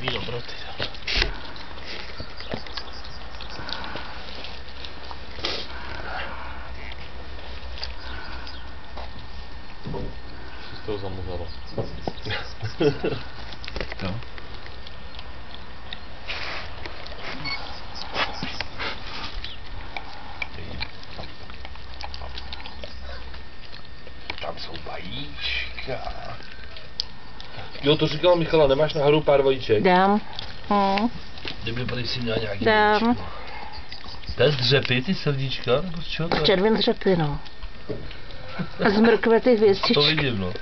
Takový dobroty. Co z toho zamuzalo? No. Tam jsou vajíčka. Jo, to říkala Michala, nemáš náhodou pár vajíček? Dám. Kdyby tady si měla nějaký Dám. vajíčko. To je z dřepy, ty srdíčka? Nebo z čeho to Z je? červin dřepy, no. A z mrkve ty hvězdičky. To vidím, no.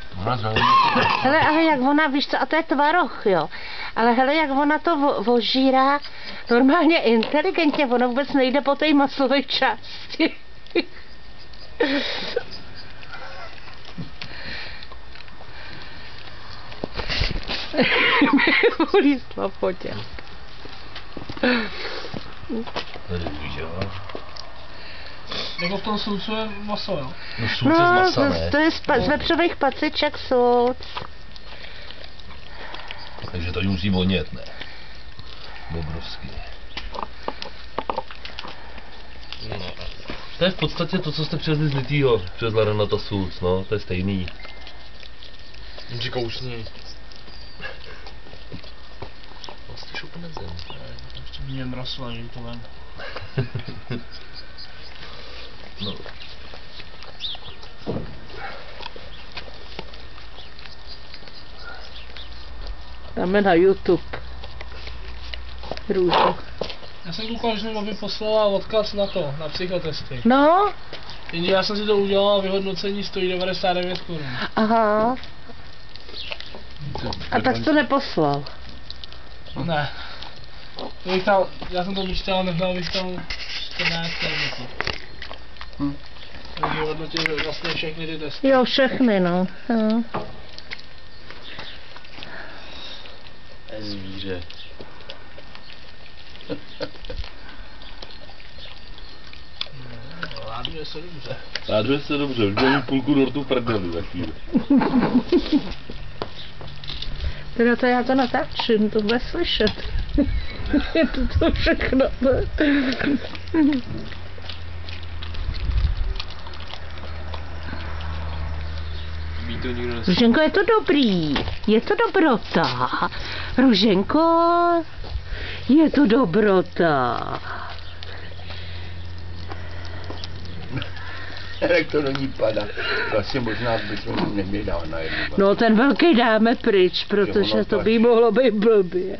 Hele, ale jak ona, víš co, a to je tvaroh, jo. Ale hele, jak ona to ožírá normálně inteligentně, ono vůbec nejde po té maslové části. Ulízla potě. Tady víš, jo. Jako v tom soucu je maso, jo? No sůce z masa, ne? to je z vepřových paciček sůc. Takže to musí vonět, ne? Obrovský. To je v podstatě to, co jste přivezli z Litýho, přivezla Renata Sůc, no, to je stejný. Říká usní. Vlastně šupu nezem. Ještě by mě mrasla, že to ven. No. Dáme na YouTube. Růžu. Já jsem koukal, že mi poslala odkaz na to, na psychotesty. No, Jenže já jsem si to udělal a vyhodnocení stojí 99 korun. aha. A tak to neposlal. Ne. Já jsem to vyštěl, nechal bych tam 14 hodnotí. Takže hodnotil vlastně všechny ty testy. Jo, všechny, no. Jo. Zvíře. Láduje se dobře. Láduje se dobře, už mám půlku dortu v prdeli za chvíli. Teda to já to natáčím, to bude slyšet. Je to všechno. Ví to nikdo neslyší. Růženko, je to dobrý. Je to dobrota. Růženko, je to dobrota. Jak to do ní padá. Vlastně možná bychom neměli dát na jednu. No ten velký dáme pryč, protože to by mohlo být blbě.